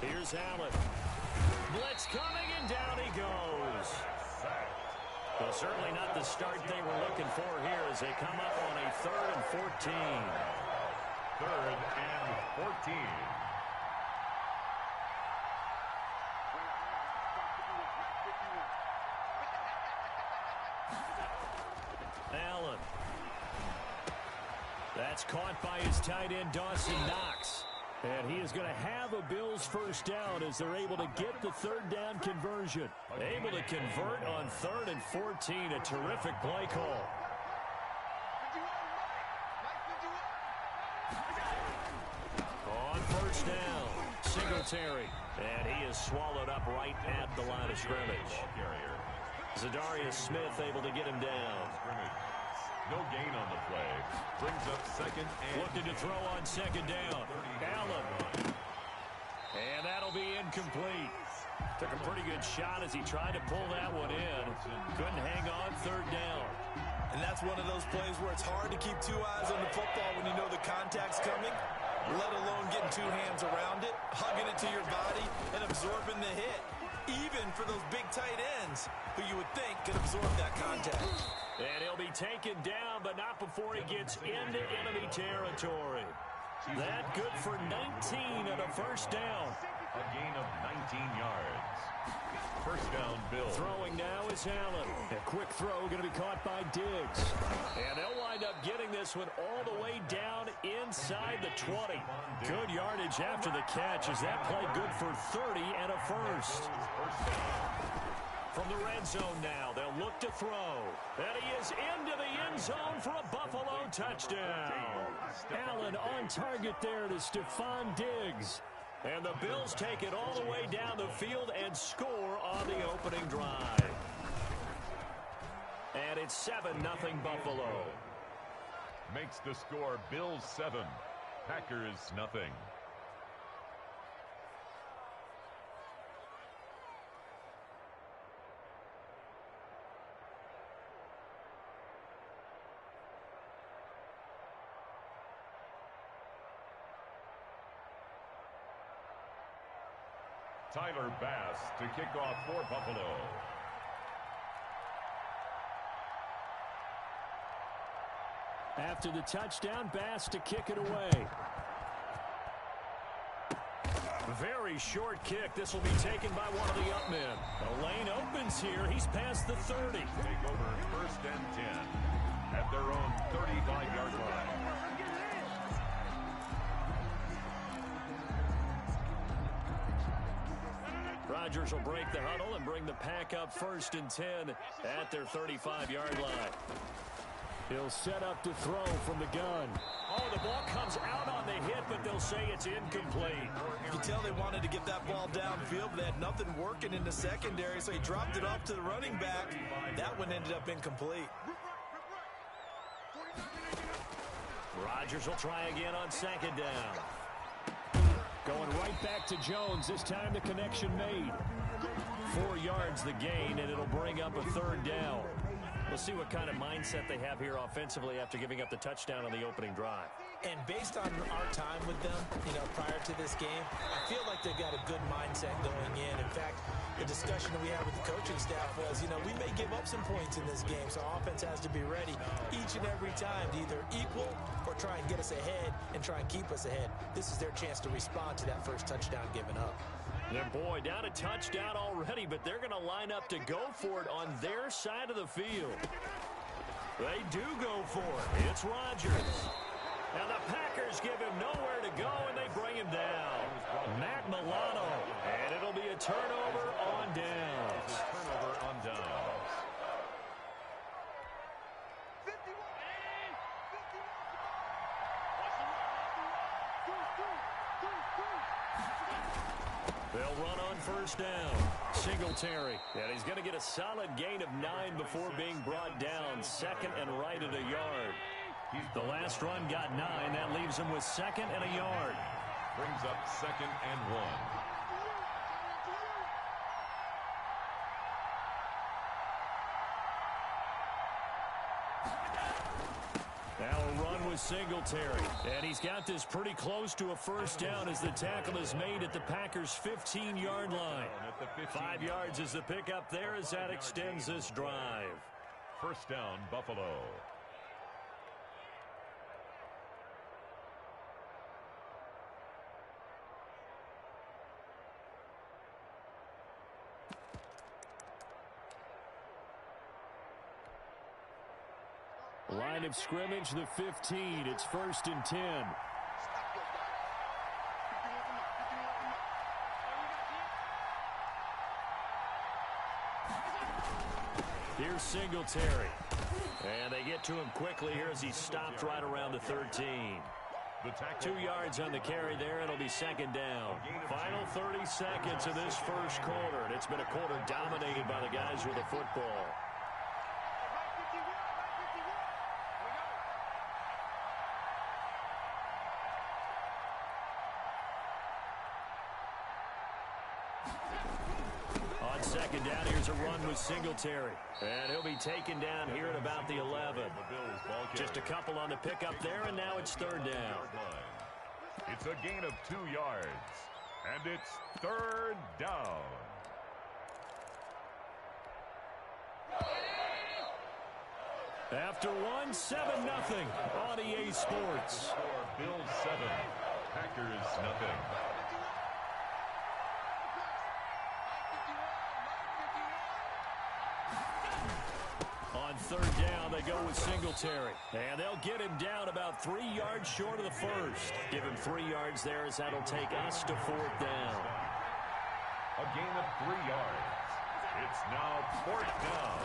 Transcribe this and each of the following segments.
Here's Allen. Blitz coming, and down he goes. Well, certainly not the start they were looking for here as they come up on a 3rd and 14. 3rd and 14. Allen. That's caught by his tight end, Dawson Knox. And he is going to have a Bills first down as they're able to get the 3rd down conversion. Able to convert on 3rd and 14. A terrific play call. On first down, Singletary. And he is swallowed up right at the line of scrimmage. Zadarius Smith able to get him down. No gain on the play. Brings up 2nd and... Looking to throw on 2nd down. Allen. And that'll be incomplete. Took a pretty good shot as he tried to pull that one in. Couldn't hang on 3rd down. And that's one of those plays where it's hard to keep 2 eyes on the football when you know the contact's coming, let alone getting 2 hands around it, hugging it to your body, and absorbing the hit. Even for those big tight ends who you would think could absorb that contact. And he'll be taken down, but not before he gets into enemy territory. That good for 19 and a first down. A gain of 19 yards. First down, Bill. Throwing now is Allen. A quick throw going to be caught by Diggs. And they'll wind up getting this one all the way down inside the 20. Good yardage after the catch as that play good for 30 and a first. From the red zone now, they'll look to throw. And he is into the end zone for a Buffalo touchdown. Allen on target there to Stephon Diggs. And the Bills take it all the way down the field and score on the opening drive. And it's 7-0 Buffalo. Makes the score Bills 7, Packers nothing. Tyler Bass to kick off for Buffalo. After the touchdown, Bass to kick it away. Very short kick. This will be taken by one of the up men. The lane opens here. He's past the 30. Take over 1st and 10 at their own 35-yard line. Rodgers will break the huddle and bring the pack up 1st and 10 at their 35-yard line. He'll set up to throw from the gun. Oh, the ball comes out on the hit, but they'll say it's incomplete. You can tell they wanted to get that ball downfield, but they had nothing working in the secondary, so he dropped it off to the running back. That one ended up incomplete. Rodgers will try again on 2nd down. Going right back to Jones. This time the connection made. 4 yards the gain, and it'll bring up a 3rd down. We'll see what kind of mindset they have here offensively after giving up the touchdown on the opening drive. And based on our time with them, prior to this game, I feel like they've got a good mindset going in. In fact, the discussion that we had with the coaching staff was, we may give up some points in this game, so offense has to be ready each and every time to either equal or try and get us ahead and try and keep us ahead. This is their chance to respond to that first touchdown given up. And boy, down a touchdown already, but they're going to line up to go for it on their side of the field. They do go for it. It's Rodgers. And the Packers give him nowhere to go, and they bring him down. Matt Milano. And it'll be a turnover on downs. Turnover on downs. They'll run on 1st down. Singletary. And he's going to get a solid gain of 9 before being brought down. 2nd and right at a yard. The last run got 9. That leaves him with 2nd and a yard. Brings up 2nd and 1. Now a run with Singletary. And he's got this pretty close to a first down as the tackle is made at the Packers' 15-yard line. 5 yards is the pickup there as that extends this drive. First down, Buffalo. Line of scrimmage, the 15. It's 1st and 10. Here's Singletary. And they get to him quickly here as he's stopped right around the 13. 2 yards on the carry there. It'll be 2nd down. Final 30 seconds of this first quarter. And it's been a quarter dominated by the guys with the football. On 2nd down, here's a run with Singletary. And he'll be taken down here at about the 11. Just a couple on the pickup there, and now it's 3rd down. It's a gain of 2 yards, and it's 3rd down. After 1, 7-0 on EA Sports. Bills 7, Packers nothing. On 3rd down, they go with Singletary. And they'll get him down about 3 yards short of the first. Give him 3 yards there as that'll take us to 4th down. A gain of 3 yards. It's now 4th down.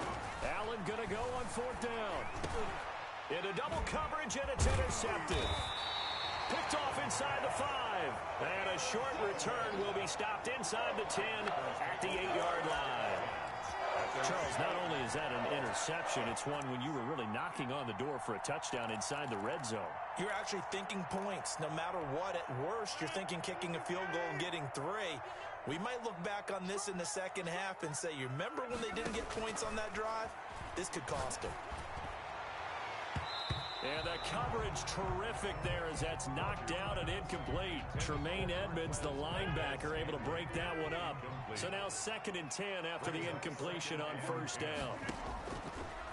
Allen going to go on 4th down. Into double coverage, and it's intercepted. Picked off inside the 5. And a short return will be stopped inside the 10 at the 8-yard line. Charles, not only is that an interception, it's one when you were really knocking on the door for a touchdown inside the red zone. You're actually thinking points. No matter what, at worst, you're thinking kicking a field goal and getting 3. We might look back on this in the second half and say, you remember when they didn't get points on that drive? This could cost them. And the coverage terrific there as that's knocked out and incomplete. Tremaine Edmonds, the linebacker, able to break that one up. So now 2nd and 10 after the incompletion on 1st down.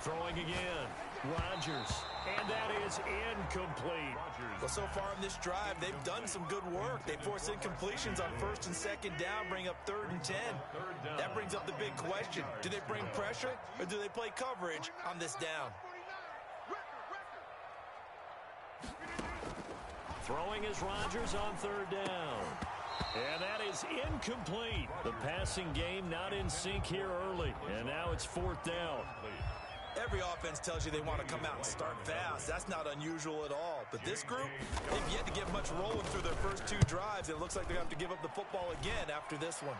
Throwing again. Rodgers. And that is incomplete. Well, so far in this drive, they've done some good work. They force incompletions on 1st and 2nd down, bring up 3rd and 10. That brings up the big question. Do they bring pressure or do they play coverage on this down? Throwing is Rodgers on 3rd down. And that is incomplete. The passing game not in sync here early. And now it's 4th down. Every offense tells you they want to come out and start fast. That's not unusual at all. But this group, they've yet to get much rolling through their first 2 drives. It looks like they're going to have to give up the football again after this one.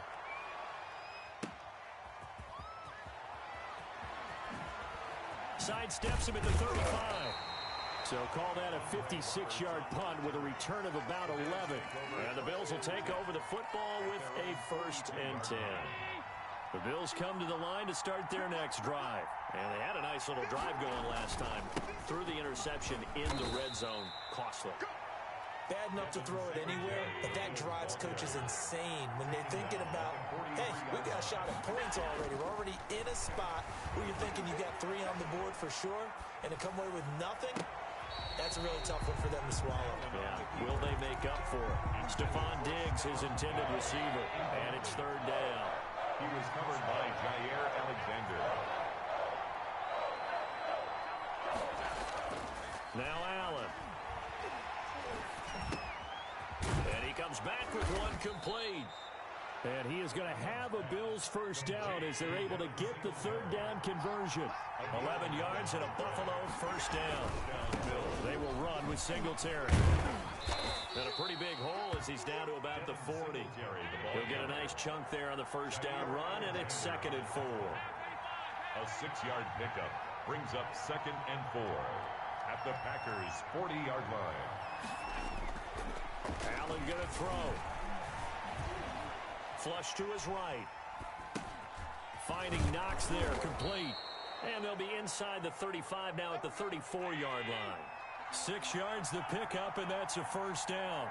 Sidesteps him at the 35. So call that a 56-yard punt with a return of about 11. And the Bills will take over the football with a 1st and 10. The Bills come to the line to start their next drive. And they had a nice little drive going last time. Threw the interception in the red zone. Costly. Bad enough to throw it anywhere, but that drives coaches insane when they're thinking about, hey, we got a shot at points already. We're already in a spot where you're thinking you got 3 on the board for sure, and to come away with nothing, that's a really tough one for them to swallow. Yeah. Will they make up for it? Stephon Diggs, his intended receiver, and it's 3rd down. He was covered by Jair Alexander. Now Allen. And he comes back with one complete. And he is going to have a Bills 1st down as they're able to get the 3rd down conversion. 11 yards and a Buffalo 1st down. They will run with Singletary. And a pretty big hole as he's down to about the 40. He'll get a nice chunk there on the 1st down run, and it's 2nd and 4. A 6-yard pickup brings up 2nd and 4 at the Packers' 40-yard line. Allen going to throw. Flush to his right. Finding Knox there, complete. And they'll be inside the 35 now at the 34-yard line. 6 yards the pickup, and that's a first down.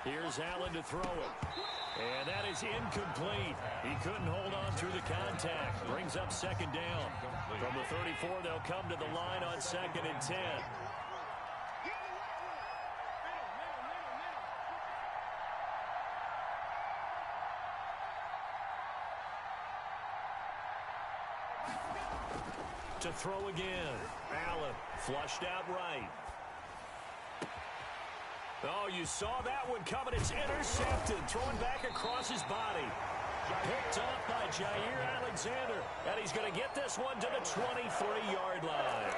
Here's Allen to throw it. And that is incomplete. He couldn't hold on through the contact. Brings up second down. From the 34, they'll come to the line on 2nd and 10. To throw again. Allen flushed out right. Oh, you saw that one coming. It's intercepted. Thrown back across his body. Picked off by Jair Alexander. And he's going to get this one to the 23-yard line.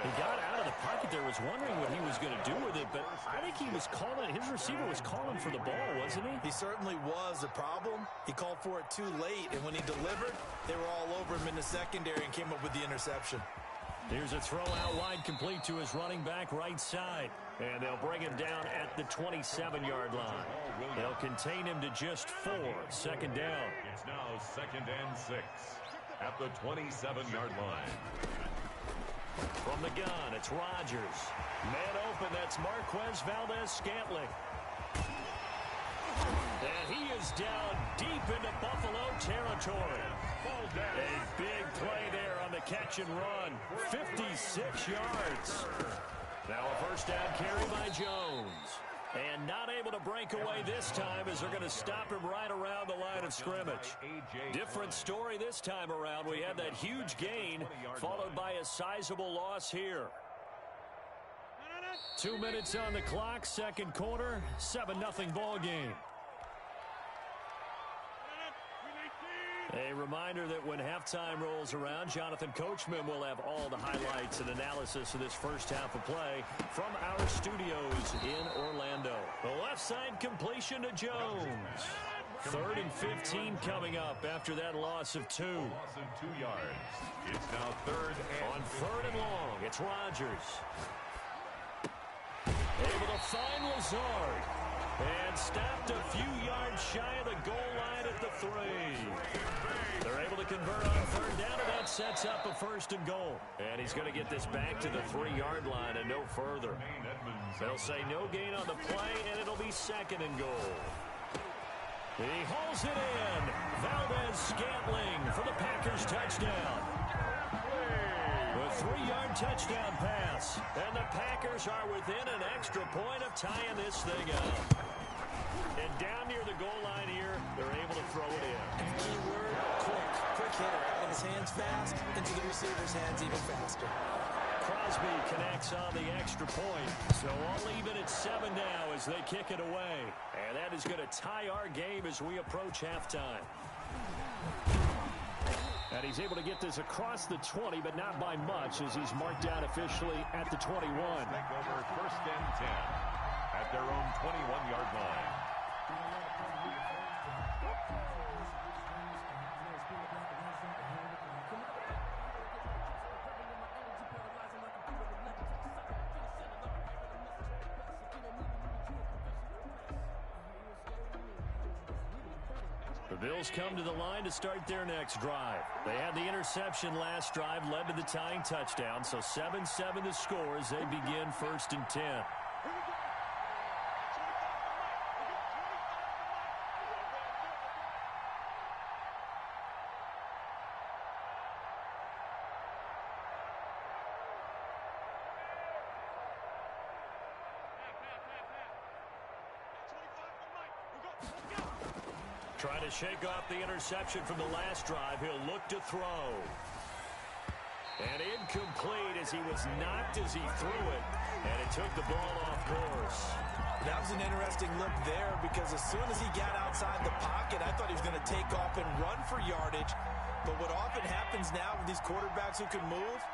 He got out of the pocket there, was wondering what he was going to do with it, but I think he was calling, his receiver was calling for the ball, wasn't he? He certainly was. The problem, he called for it too late, and when he delivered, they were all over him in the secondary and came up with the interception. Here's a throw out wide, complete to his running back right side. And they'll bring him down at the 27-yard line. They'll contain him to just 4. Second down. It's now 2nd and 6 at the 27-yard line. From the gun, it's Rodgers. Man open, that's Marquez Valdez-Scantling. And he is down deep into Buffalo territory. A big play there on the catch and run. 56 yards. Now a first down carry by Jones. And not able to break away this time as they're going to stop him right around the line of scrimmage. Different story this time around. We had that huge gain followed by a sizable loss here. 2 minutes on the clock, second quarter, 7-0 ball game. A reminder that when halftime rolls around, Jonathan Coachman will have all the highlights and analysis of this first half of play from our studios in Orlando. The left side completion to Jones. 3rd and 15 coming up after that loss of 2. Loss of 2 yards. It's now 3rd and on 3rd and long, it's Rodgers. Able to find Lazard. And stopped a few yards shy of the goal line at the 3. They're able to convert on 3rd down, and that sets up a 1st and goal. And he's going to get this back to the 3-yard line and no further. They'll say no gain on the play, and it'll be 2nd and goal. He hauls it in. Valdez-Scantling for the Packers touchdown. A 3-yard touchdown pass. And the Packers are within an extra point of tying this thing up. And down near the goal line here, they're able to throw it in. Key word, quick. Quick hitter. Out of his hands fast, into the receiver's hands even faster. Crosby connects on the extra point. So all even at 7 now as they kick it away. And that is going to tie our game as we approach halftime. And he's able to get this across the 20, but not by much as he's marked down officially at the 21. Take over 1st and 10 at their own 21-yard line. The Bills come to the line to start their next drive. They had the interception last drive, led to the tying touchdown, so 7-7 the score as they begin 1st and 10. Trying to shake off the interception from the last drive. He'll look to throw. And incomplete as he was knocked as he threw it. And it took the ball off course. That was an interesting look there because as soon as he got outside the pocket, I thought he was going to take off and run for yardage. But what often happens now with these quarterbacks who can move,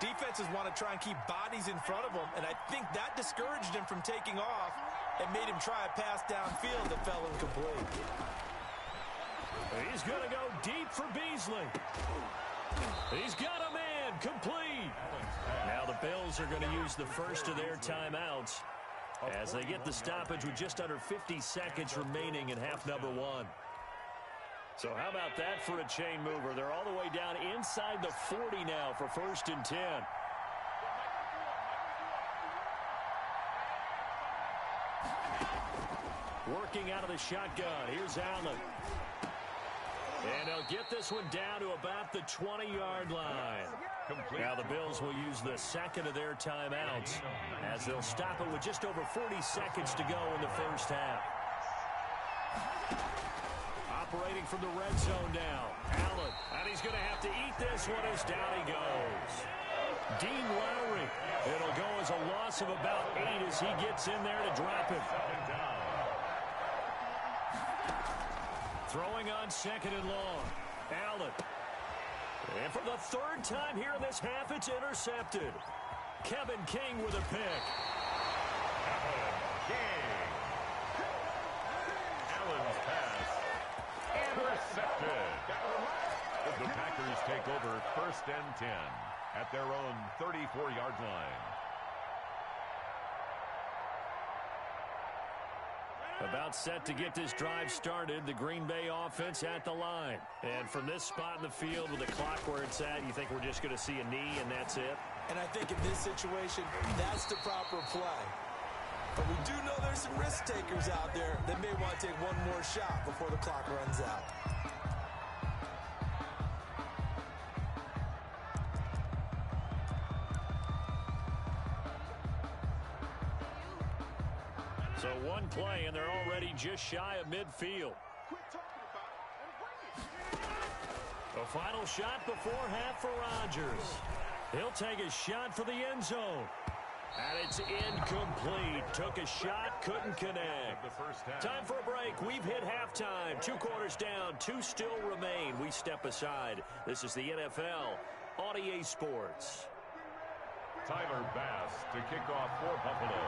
defenses want to try and keep bodies in front of them. And I think that discouraged him from taking off and made him try a pass downfield that fell incomplete. He's going to go deep for Beasley. He's got a man, complete. Now the Bills are going to use the first of their timeouts as they get the stoppage with just under 50 seconds remaining in half number 1. So how about that for a chain mover? They're all the way down inside the 40 now for 1st and 10. Working out of the shotgun. Here's Allen. And he'll get this one down to about the 20-yard line. Now the Bills will use the second of their timeouts as they'll stop it with just over 40 seconds to go in the first half. Operating from the red zone now. Allen. And he's going to have to eat this one as down he goes. Dean Lowry. It'll go as a loss of about 8 as he gets in there to drop him. Throwing on second and long. Allen. And for the third time here in this half, it's intercepted. Kevin King with a pick. Allen's pass intercepted. The Packers take over 1st and 10 at their own 34-yard line. About set to get this drive started. The Green Bay offense at the line. And from this spot in the field with the clock where it's at, you think we're just going to see a knee and that's it? And I think in this situation, that's the proper play. But we do know there's some risk takers out there that may want to take one more shot before the clock runs out. So one play, and they're already just shy of midfield. A final shot before half for Rodgers. He'll take a shot for the end zone. And it's incomplete. Took a shot, couldn't connect. Time for a break. We've hit halftime. 2 quarters down, 2 still remain. We step aside. This is the NFL on EA Sports. Tyler Bass to kick off for Buffalo.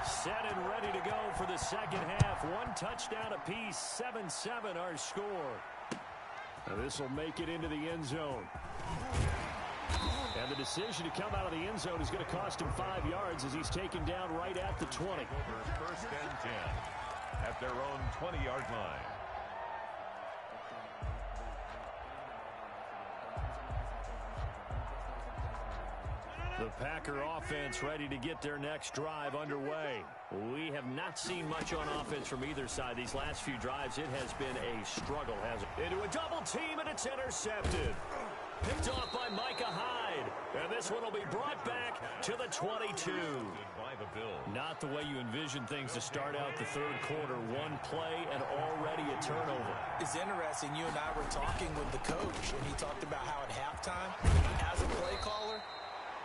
Set and ready to go for the second half. 1 touchdown apiece, 7-7 our score. Now this will make it into the end zone. And the decision to come out of the end zone is going to cost him 5 yards as he's taken down right at the 20. Over 1st and 10 at their own 20-yard line. The Packer offense ready to get their next drive underway. We have not seen much on offense from either side. These last few drives, it has been a struggle, hasn't it? Into a double team, and it's intercepted. Picked off by Micah Hyde. And this one will be brought back to the 22. Not the way you envision things to start out the third quarter. 1 play and already a turnover. It's interesting. You and I were talking with the coach, and he talked about how at halftime, as a play caller,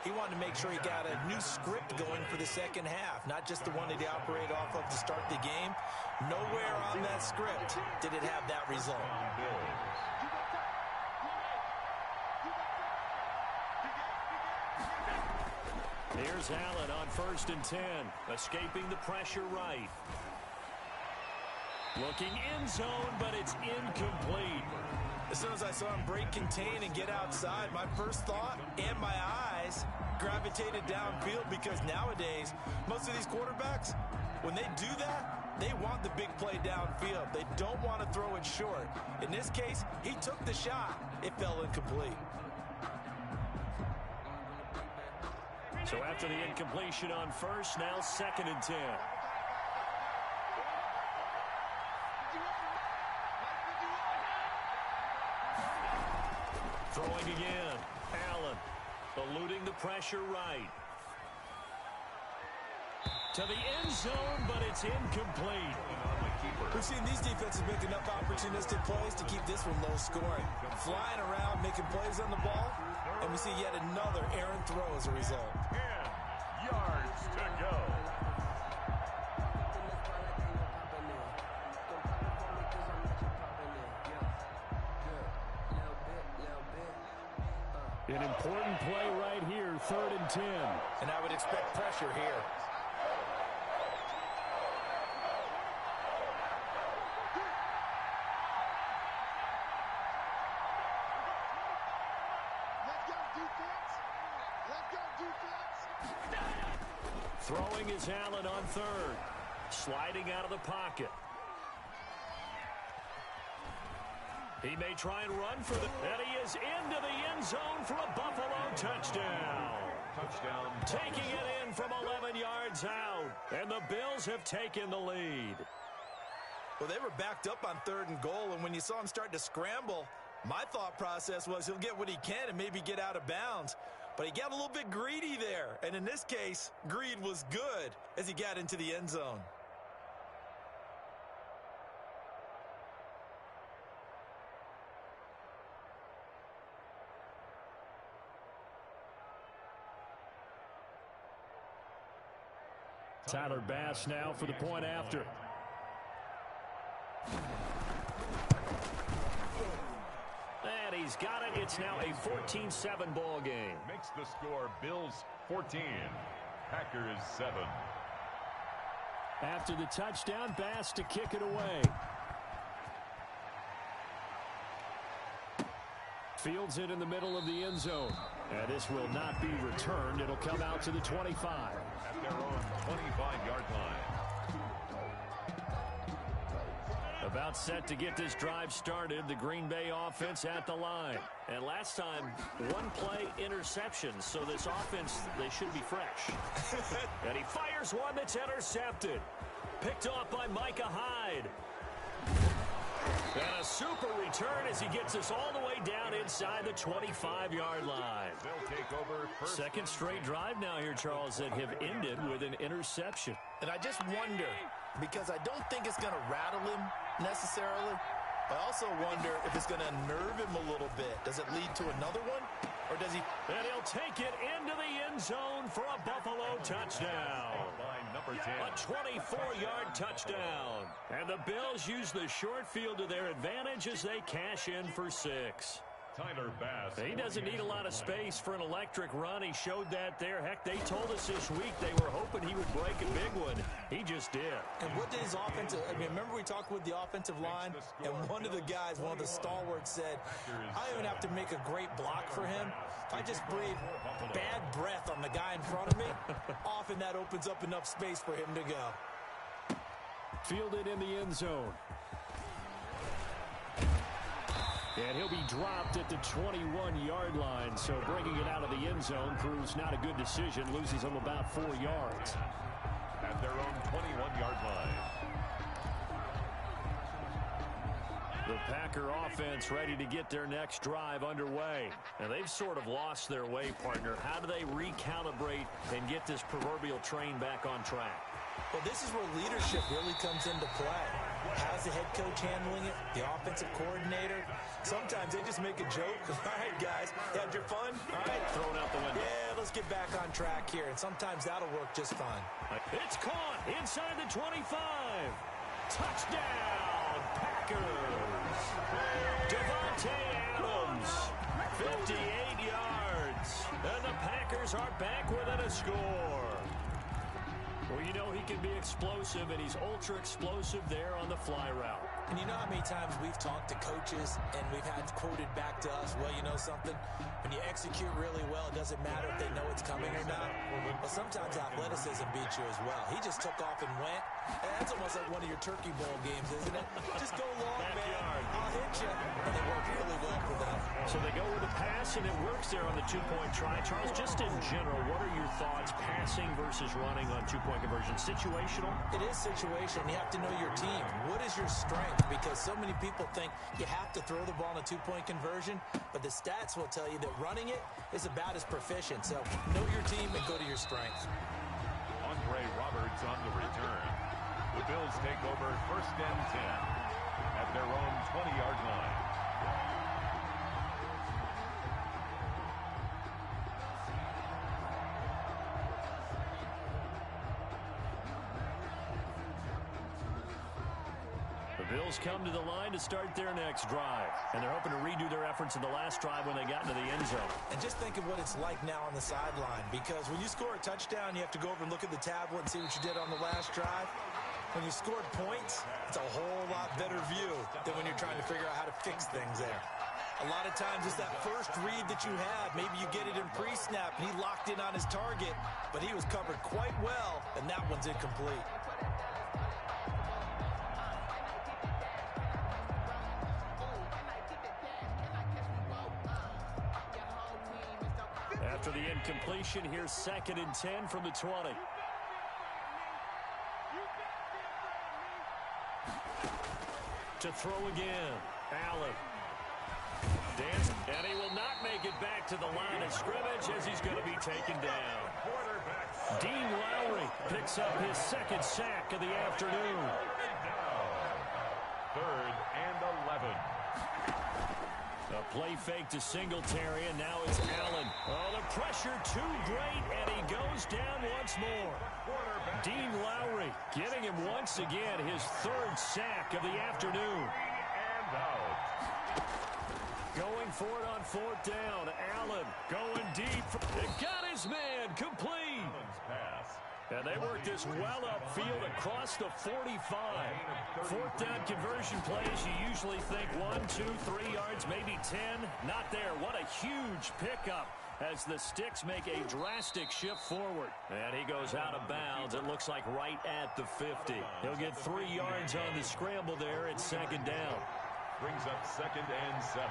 he wanted to make sure he got a new script going for the second half, not just the one that he operated off of to start the game. Nowhere on that script did it have that result. Here's Allen on 1st and 10, escaping the pressure right. Looking in zone, but it's incomplete. As soon as I saw him break contain and get outside, my first thought and my eyes gravitated downfield because nowadays, most of these quarterbacks, when they do that, they want the big play downfield. They don't want to throw it short. In this case, he took the shot. It fell incomplete. So after the incompletion on 1st, now 2nd and 10. Throwing again. Allen eluding the pressure right. To the end zone, but it's incomplete. We've seen these defenses make enough opportunistic plays to keep this one low scoring. Flying around, making plays on the ball, and we see yet another errant throw as a result. 10 yards to go. An important play right here, 3rd and 10. And I would expect pressure here. Throwing is Allen on 3rd. Sliding out of the pocket. He may try and run for the... And he is into the end zone for a Buffalo touchdown. Touchdown. Taking it in from 11 yards out. And the Bills have taken the lead. Well, they were backed up on 3rd and goal, and when you saw him start to scramble, my thought process was he'll get what he can and maybe get out of bounds. But he got a little bit greedy there. And in this case, greed was good as he got into the end zone. Tyler Bass now for the point after. And he's got it. It's now a 14-7 ball game. Makes the score Bills 14, Packers 7. After the touchdown, Bass to kick it away. Fields it in the middle of the end zone. And this will not be returned. It'll come out to the 25. At their own 25-yard line. About set to get this drive started. The Green Bay offense at the line. And last time, one play interception. So this offense, they should be fresh. And he fires one that's intercepted. Picked off by Micah Hyde. And a super return as he gets us all the way down inside the 25-yard line. They'll take over first. Second straight drive now here, Charles, that have ended with an interception. And I just wonder, because I don't think it's going to rattle him necessarily. I also wonder if it's going to unnerve him a little bit. Does it lead to another one? Or does he... And he'll take it into the end zone for a Buffalo touchdown. By number 10. A 24-yard touchdown. And the Bills use the short field to their advantage as they cash in for 6. Tyler Bass. He doesn't need a lot of space for an electric run. He showed that there. Heck, they told us this week they were hoping he would break a big one. He just did. And what did his offensive... I mean, remember we talked with the offensive line? And one of the guys, one of the stalwarts said, I don't even have to make a great block for him. If I just breathe bad breath on the guy in front of me, often that opens up enough space for him to go. Fielded in the end zone. And he'll be dropped at the 21-yard line. So bringing it out of the end zone proves not a good decision. Loses him about 4 yards. At their own 21-yard line. The Packer offense ready to get their next drive underway. And they've sort of lost their way, partner. How do they recalibrate and get this proverbial train back on track? Well, this is where leadership really comes into play. How's the head coach handling it? The offensive coordinator? Sometimes they just make a joke. All right, guys, had your fun? All right. Throw it out the window. Yeah, let's get back on track here. And sometimes that'll work just fine. It's caught inside the 25. Touchdown, Packers. Devontae Adams, 58 yards. And the Packers are back within a score. Well, you know he can be explosive, and he's ultra-explosive there on the fly route. And you know how many times we've talked to coaches and we've had quoted back to us, well, you know something? When you execute really well, it doesn't matter if they know it's coming or not. But sometimes athleticism beats you as well. He just took off and went. And that's almost like one of your Turkey Bowl games, isn't it? Just go long, man. I'll hit you. And it worked really well for them. So they go with a pass, and it works there on the two-point try. Charles, just in general, what are your thoughts passing versus running on two-point conversion? Situational? It is situational. You have to know your team. What is your strength? Because so many people think you have to throw the ball in a two-point conversion, but the stats will tell you that running it is about as proficient. So know your team and go to your strength. Andre Roberts on the return. The Bills take over first and 10 at their own 20-yard line. The Bills come to the line to start their next drive. And they're hoping to redo their efforts in the last drive when they got into the end zone. And just think of what it's like now on the sideline. Because when you score a touchdown, you have to go over and look at the tablet and see what you did on the last drive. When you scored points, it's a whole lot better view than when you're trying to figure out how to fix things there. A lot of times it's that first read that you have. Maybe you get it in pre-snap, and he locked in on his target, but he was covered quite well, and that one's incomplete. After the incompletion, here's 2nd and 10 from the 20. To throw again. Allen. Dance, and he will not make it back to the line of scrimmage as he's going to be taken down. Dean Lowry picks up his 2nd sack of the afternoon. 3rd and 11. A play fake to Singletary, and now it's Allen. Oh, the pressure too great, and he goes down once more. Dean Lowry getting him once again his 3rd sack of the afternoon. And out. Going for it on 4th down. Allen going deep. It got his man complete. Pass. And they work this well upfield across the 45. 4th down conversion plays, you usually think 1, 2, 3 yards, maybe 10. Not there. What a huge pickup as the Sticks make a drastic shift forward. And he goes out of bounds. It looks like right at the 50. He'll get 3 yards on the scramble there at 2nd down. Brings up 2nd and 7.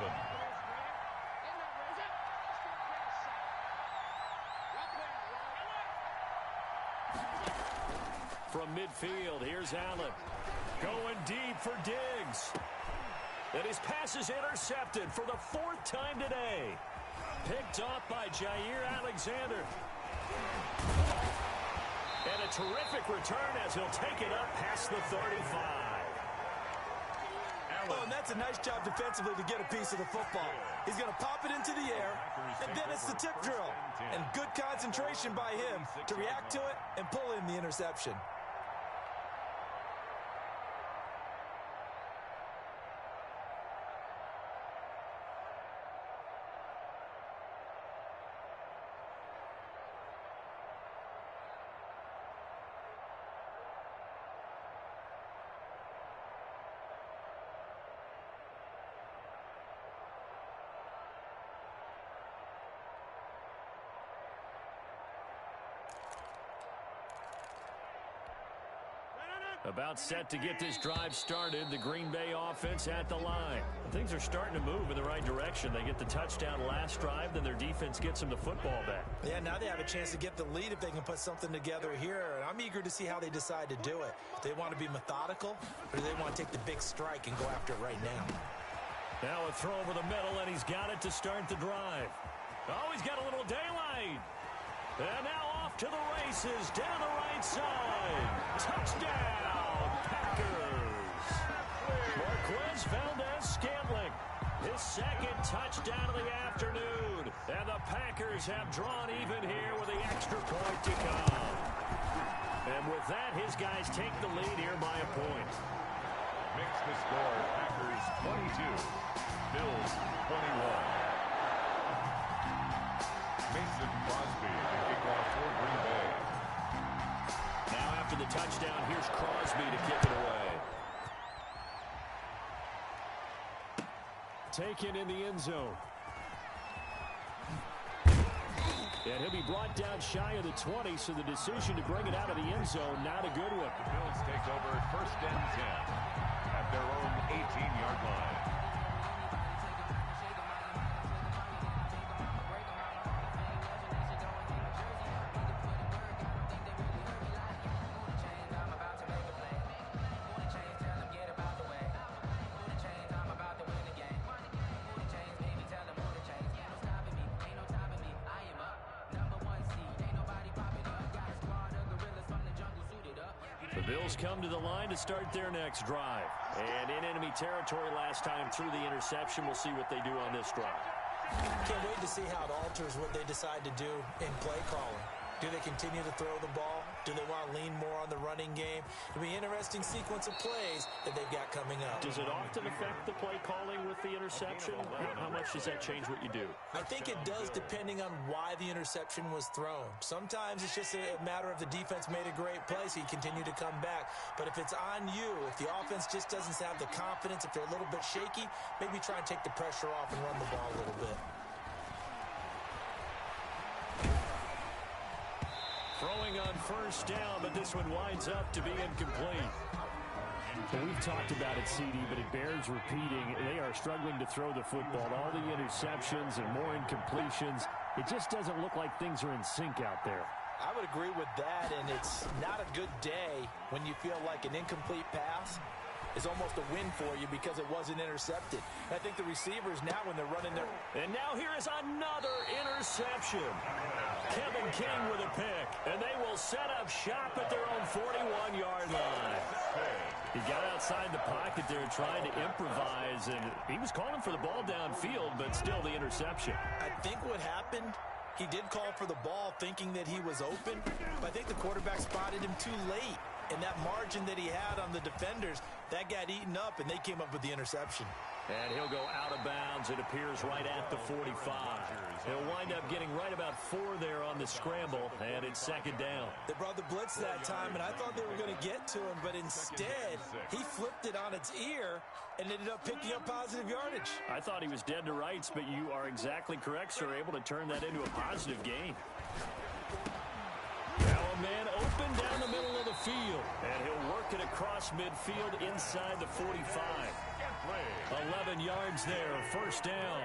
From midfield, here's Allen. Going deep for Diggs. And his pass is intercepted for the 4th time today. Picked off by Jair Alexander. And a terrific return as he'll take it up past the 35. Oh, and that's a nice job defensively to get a piece of the football. He's going to pop it into the air, and then it's the tip drill. And good concentration by him to react to it and pull in the interception. About set to get this drive started. The Green Bay offense at the line. Things are starting to move in the right direction. They get the touchdown last drive, then their defense gets them the football back. Yeah, now they have a chance to get the lead if they can put something together here. And I'm eager to see how they decide to do it. Do they want to be methodical, or do they want to take the big strike and go after it right now? Now a throw over the middle, and he's got it to start the drive. Oh, he's got a little daylight. And now off to the races down the right side. Touchdown, Packers. Marquez Valdez-Scantling, his 2nd touchdown of the afternoon. And the Packers have drawn even here with the extra point to come. And with that, his guys take the lead here by a point. Makes the score Packers 22, Bills 21. Mason Crosby, the kickoff for Green Bay. Now after the touchdown, here's Crosby to kick it away. Taken in the end zone. And he'll be brought down shy of the 20, so the decision to bring it out of the end zone, not a good one. The Bills take over 1st and 10 at their own 18-yard line. The Bills come to the line to start their next drive. And in enemy territory last time through the interception. We'll see what they do on this drive. Can't wait to see how it alters what they decide to do in play calling. Do they continue to throw the ball? Do they want to lean more on the running game? It'll be an interesting sequence of plays that they've got coming up. Does it often affect the play calling with the interception? How much does that change what you do? I think it does, depending on why the interception was thrown. Sometimes it's just a matter of the defense made a great play, so you continue to come back. But if it's on you, if the offense just doesn't have the confidence, if they're a little bit shaky, maybe try and take the pressure off and run the ball a little bit. Throwing on first down, but this one winds up to be incomplete. Well, we've talked about it, CD, but it bears repeating. They are struggling to throw the football. All the interceptions and more incompletions. It just doesn't look like things are in sync out there. I would agree with that, and it's not a good day when you feel like an incomplete pass is almost a win for you because it wasn't intercepted. I think the receivers now, when they're running their... And now here is another interception. Kevin King with a pick, and they will set up shop at their own 41-yard line. He got outside the pocket there trying to improvise, and he was calling for the ball downfield, but still the interception. I think what happened, he did call for the ball thinking that he was open, but I think the quarterback spotted him too late. And that margin that he had on the defenders, that got eaten up, and they came up with the interception. And he'll go out of bounds. It appears right at the 45. He'll wind up getting right about 4 there on the scramble, and it's second down. They brought the blitz that time, and I thought they were going to get to him, but instead, he flipped it on its ear and ended up picking up positive yardage. I thought he was dead to rights, but you are exactly correct, sir, able to turn that into a positive gain. Now a man open down the middle of the field, and he'll work it across midfield inside the 45. 11 yards there, first down.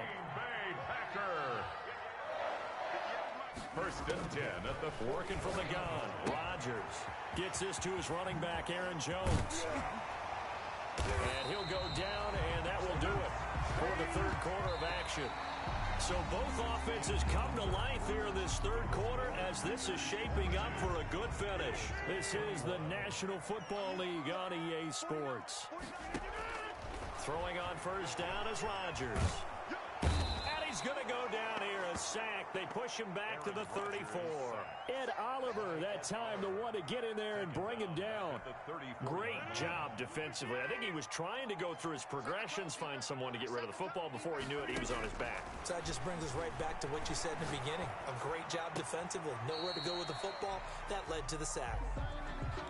First and 10 at the 4. Working from the gun. Rodgers gets this to his running back, Aaron Jones. And he'll go down, and that will do it for the third quarter of action. So both offenses come to life here in this third quarter as this is shaping up for a good finish. This is the National Football League on EA Sports. Throwing on first down is Rodgers. And he's going to go down here, a sack. They push him back to the 34. Ed Oliver, that time, the one to get in there and bring him down. Great job defensively. I think he was trying to go through his progressions, find someone to get rid of the football. Before he knew it, he was on his back. So that just brings us right back to what you said in the beginning. A great job defensively. Nowhere to go with the football. That led to the sack.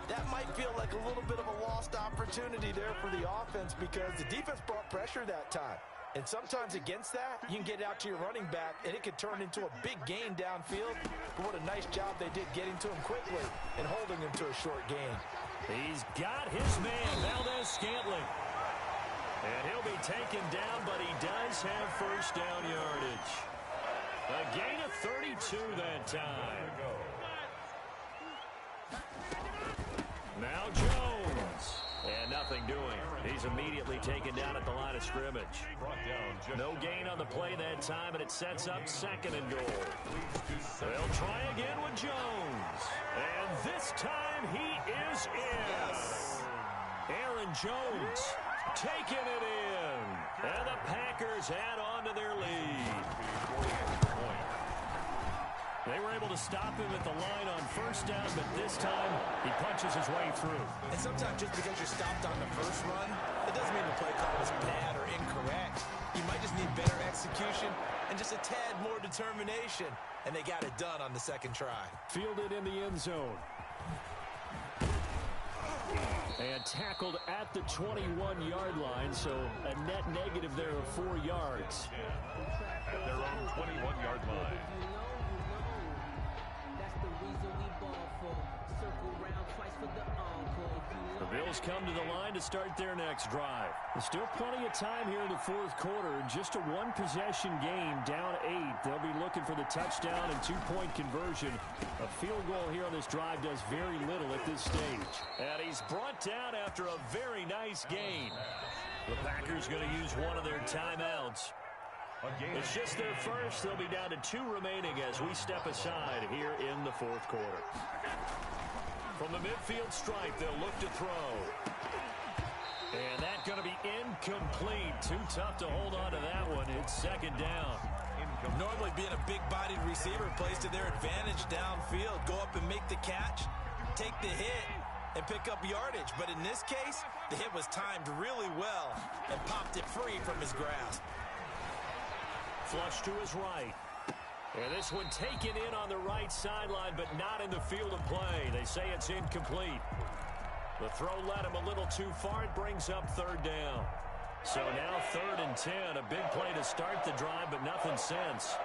That might feel like a little bit of a lost opportunity there for the offense because the defense brought pressure that time. And sometimes against that, you can get out to your running back, and it could turn into a big gain downfield. But what a nice job they did getting to him quickly and holding him to a short gain. He's got his man, Valdez-Scantling. And he'll be taken down, but he does have first down yardage. A gain of 32 that time. Now Jones. And nothing doing. He's immediately taken down at the line of scrimmage. No gain on the play that time, and it sets up second and goal. They'll try again with Jones. And this time he is in. Aaron Jones taking it in. And the Packers add on to their lead. They were able to stop him at the line on first down, but this time he punches his way through. And sometimes just because you're stopped on the first run, it doesn't mean the play call is bad or incorrect. You might just need better execution and just a tad more determination. And they got it done on the second try. Fielded in the end zone. And tackled at the 21-yard line, so a net negative there of 4 yards. At their own 21-yard line. The Bills come to the line to start their next drive. There's still plenty of time here in the fourth quarter. Just a one-possession game, down 8. They'll be looking for the touchdown and two-point conversion. A field goal here on this drive does very little at this stage. And he's brought down after a very nice gain. The Packers going to use one of their timeouts. It's just their first. They'll be down to 2 remaining as we step aside here in the fourth quarter. From the midfield stripe, they'll look to throw. And that's going to be incomplete. Too tough to hold on to that one. It's second down. Normally being a big-bodied receiver plays to their advantage downfield. Go up and make the catch, take the hit, and pick up yardage. But in this case, the hit was timed really well and popped it free from his grasp. Flush to his right. And this one taken in on the right sideline, but not in the field of play. They say it's incomplete. The throw led him a little too far. It brings up third down. So now 3rd and 10. A big play to start the drive, but nothing since.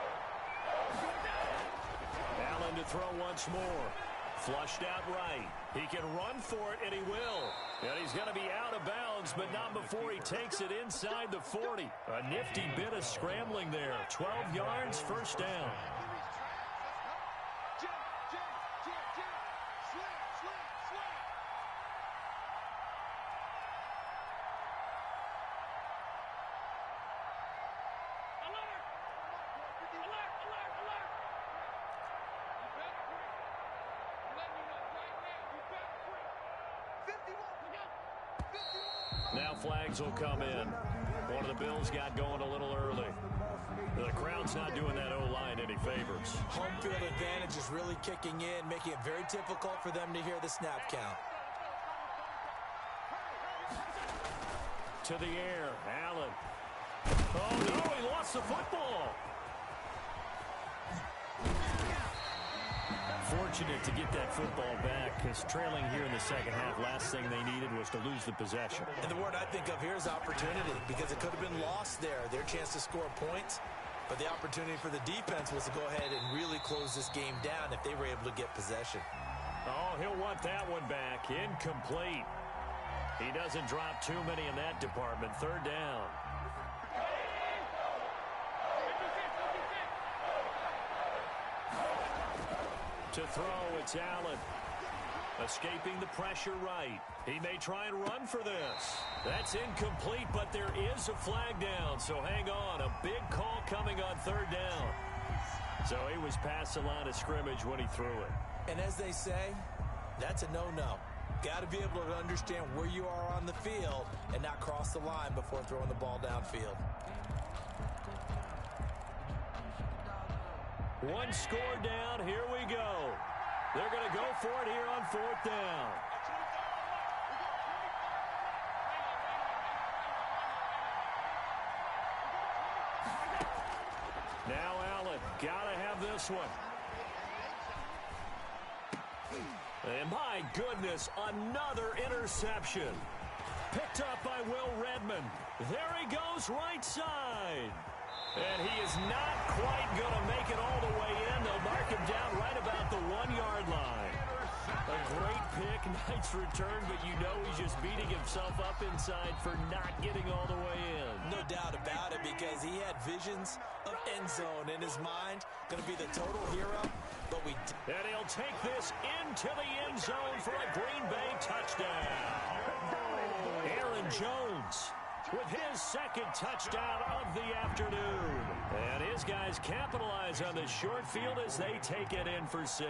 Allen to throw once more. Flushed out right. He can run for it, and he will. And he's going to be out of bounds, but not before he takes it inside the 40. A nifty bit of scrambling there. 12 yards, first down. Now flags will come in. One of the Bills got going a little early. The crowd's not doing that O-line any favors. Home field advantage is really kicking in, making it very difficult for them to hear the snap count. To the air, Allen. Oh, no, he lost the football. Fortunate to get that football back, because trailing here in the second half, last thing they needed was to lose the possession. And the word I think of here is opportunity, because it could have been lost there, their chance to score points. But the opportunity for the defense was to go ahead and really close this game down if they were able to get possession. Oh, he'll want that one back. Incomplete. He doesn't drop too many in that department. Third down. To throw, it's Allen. Escaping the pressure right. He may try and run for this. That's incomplete, but there is a flag down, so hang on. A big call coming on third down. So he was past the line of scrimmage when he threw it. And as they say, that's a no-no. Got to be able to understand where you are on the field and not cross the line before throwing the ball downfield. One score down. Here we go. They're going to go for it here on fourth down. Now Allen, got to have this one. And my goodness, another interception. Picked up by Will Redmond. There he goes, right side. And he is not quite going to make it all the way in. They'll mark him down right about the 1-yard line. A great pick, nice return, but you know he's just beating himself up inside for not getting all the way in. No doubt about it, because he had visions of end zone in his mind. Going to be the total hero, but and he'll take this into the end zone for a Green Bay touchdown. Aaron Jones with his second touchdown of the afternoon. And his guys capitalize on the short field as they take it in for 6.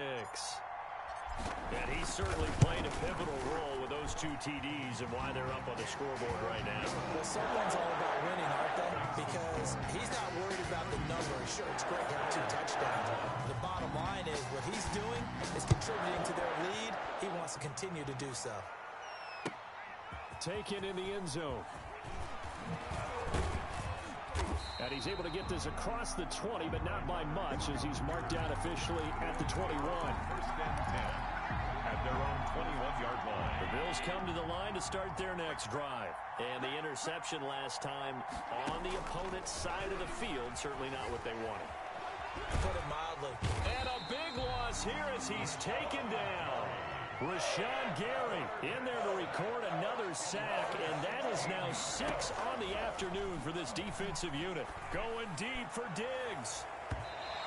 And he certainly played a pivotal role with those 2 TDs and why they're up on the scoreboard right now. Well, someone's all about winning, aren't they? Because he's not worried about the number. Sure, it's great to have 2 touchdowns. The bottom line is what he's doing is contributing to their lead. He wants to continue to do so. Taken in the end zone. And he's able to get this across the 20, but not by much, as he's marked down officially at the 21. First and 10 at their own 21-yard line. The Bills come to the line to start their next drive. And the interception last time on the opponent's side of the field, certainly not what they wanted. Put it mildly. And a big loss here as he's taken down. Rashawn Gary in there to record another sack, and that is now 6 on the afternoon for this defensive unit. Going deep for Diggs.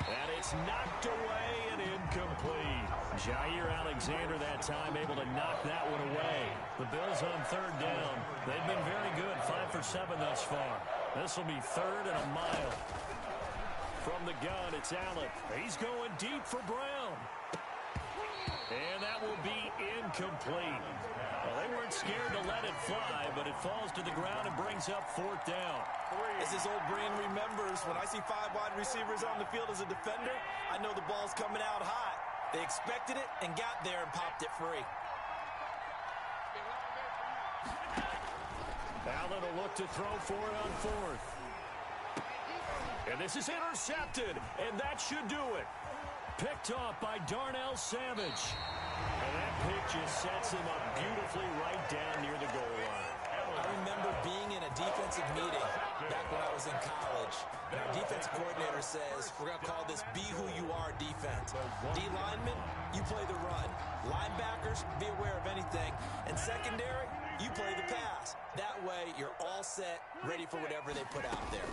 And it's knocked away and incomplete. Jair Alexander that time able to knock that one away. The Bills on third down. They've been very good, 5 for 7 thus far. This will be 3rd and a mile. From the gun, it's Allen. He's going deep for Brown. And that will be incomplete. Well, they weren't scared to let it fly, but it falls to the ground and brings up 4th down. As his old brain remembers, when I see 5 wide receivers on the field as a defender, I know the ball's coming out hot. They expected it and got there and popped it free. Allen will look to throw for it on 4th. And this is intercepted, and that should do it. Picked off by Darnell Savage. And that pick just sets him up beautifully right down near the goal line. I remember being in a defensive meeting back when I was in college. And our defensive coordinator says, we're going to call this be who you are defense. D linemen, you play the run. Linebackers, be aware of anything. And secondary, you play the pass. That way, you're all set, ready for whatever they put out there.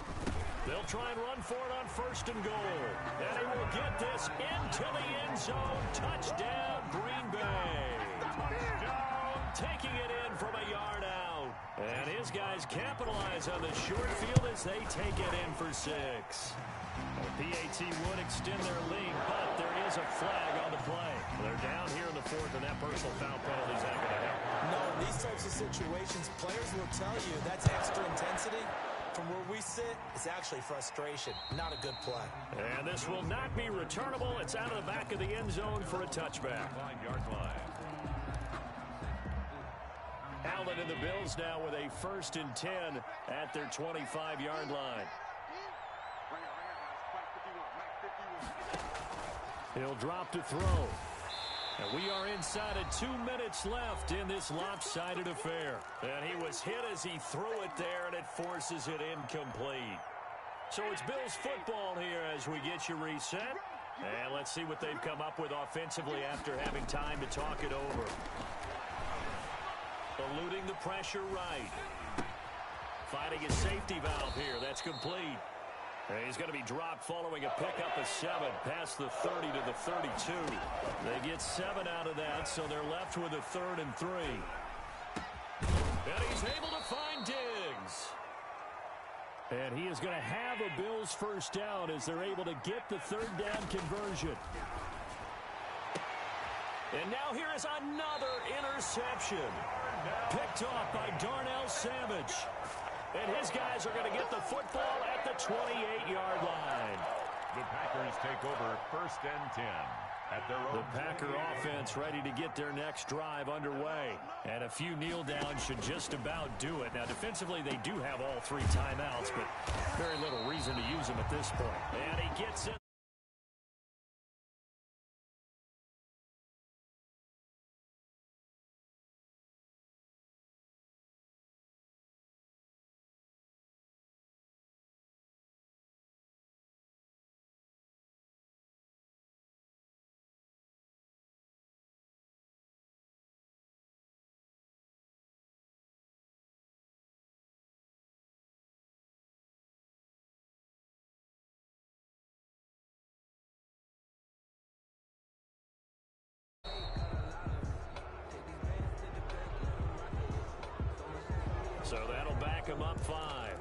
They'll try and run for it on 1st and goal. And he will get this into the end zone. Touchdown, Green Bay. Taking it in from a yard out. And his guys capitalize on the short field as they take it in for 6. The PAT would extend their lead, but there is a flag on the play. They're down here in the 4th, and that personal foul penalty is not going to help. No, in these types of situations, players will tell you that's extra intensity. From where we sit, it's actually frustration, not a good play. And this will not be returnable. It's out of the back of the end zone for a touchback. 5-yard line. Allen and the Bills now with a 1st and 10 at their 25-yard line. He'll drop to throw. And we are inside of 2 minutes left in this lopsided affair. And he was hit as he threw it there, and it forces it incomplete. So it's Bills football here as we get you reset. And let's see what they've come up with offensively after having time to talk it over. Eluding the pressure right. Finding a safety valve here. That's complete. And he's going to be dropped following a pickup of 7 past the 30 to the 32. They get 7 out of that, so they're left with a 3rd and 3. And he's able to find Diggs. And he is going to have a Bills first down as they're able to get the 3rd down conversion. And now here is another interception. Picked off by Darnell Savage. And his guys are going to get the football at the 28-yard line. The Packers take over 1st and 10 at their own. The Packer offense ready to get their next drive underway. And a few kneel downs should just about do it. Now, defensively, they do have all 3 timeouts, but very little reason to use them at this point. And he gets it. So that'll back him up 5.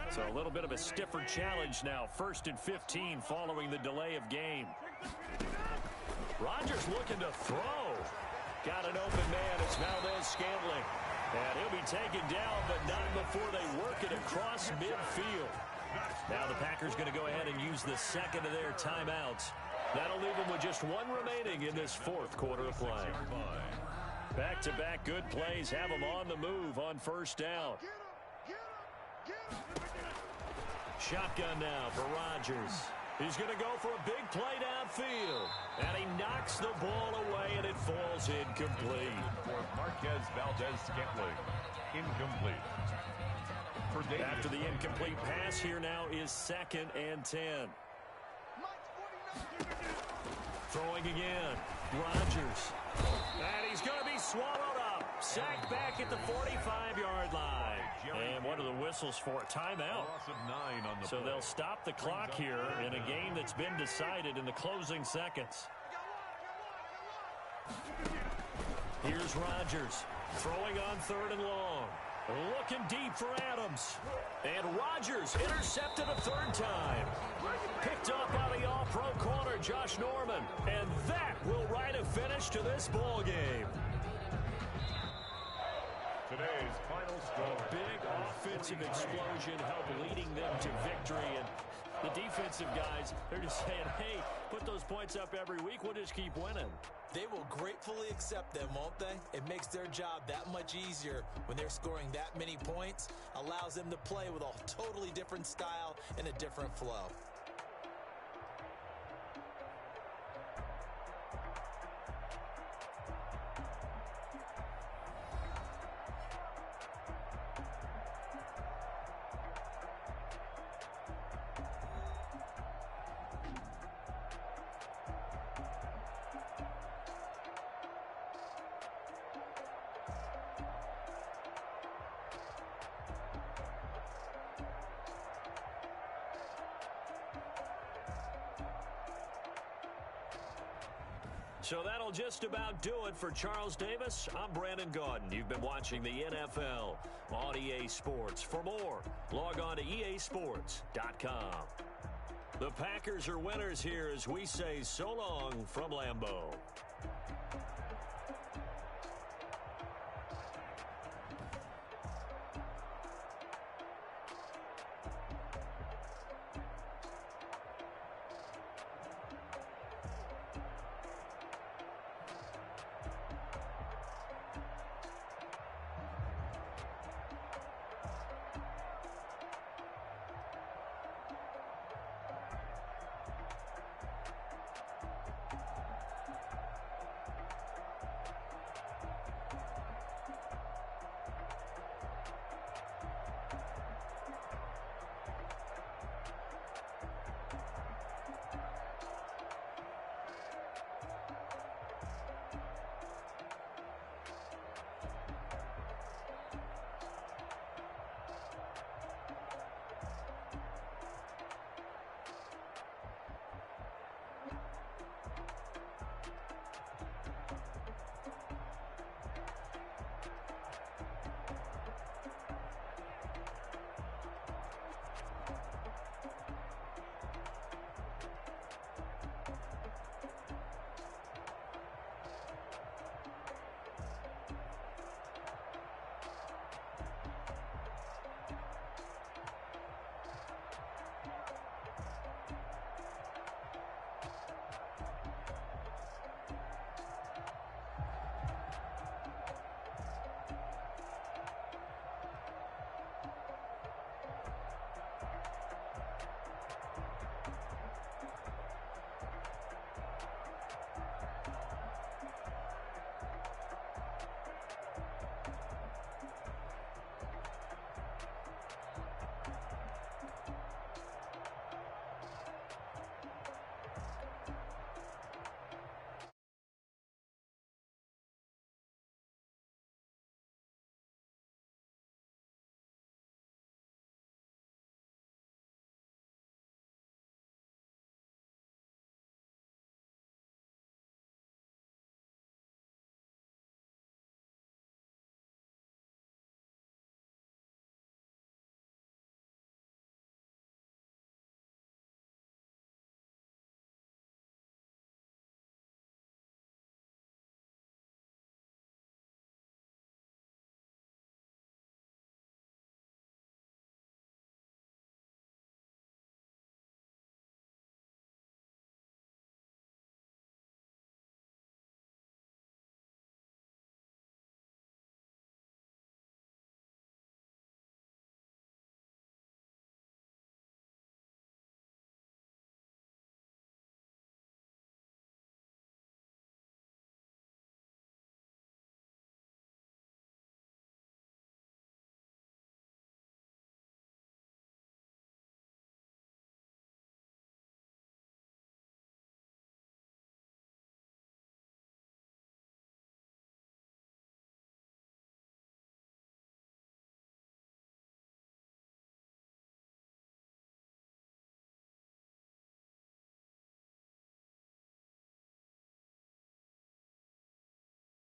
So a little bit of a stiffer challenge now. 1st and 15 following the delay of game. Rodgers looking to throw. Got an open man. It's Valdez-Scantling. And he'll be taken down, but not before they work it across midfield. Now the Packers going to go ahead and use the 2nd of their timeouts. That'll leave them with just 1 remaining in this 4th quarter of play. Back-to-back good plays have them on the move on 1st down. Shotgun now for Rodgers. He's going to go for a big play downfield. And he knocks the ball away, and it falls incomplete. For Marquez Valdez-Scantling, incomplete. After the incomplete pass, here now is 2nd and 10. Throwing again. Rodgers. And he's going to be swallowed up. Sacked back at the 45-yard line. And what are the whistles for? Timeout. So they'll stop the clock here in a game that's been decided in the closing seconds. Here's Rodgers throwing on 3rd and long. Looking deep for Adams. And Rodgers intercepted a 3rd time. Picked up by the all-pro corner, Josh Norman. And that will write a finish to this ball game. Today's final score. A big offensive explosion helped leading them to victory. And the defensive guys, they're just saying, hey, put those points up every week. We'll just keep winning. They will gratefully accept them, won't they? It makes their job that much easier when they're scoring that many points. Allows them to play with a totally different style and a different flow. So that'll just about do it for Charles Davis. I'm Brandon Gaudin. You've been watching the NFL on EA Sports. For more, log on to easports.com. The Packers are winners here as we say so long from Lambeau.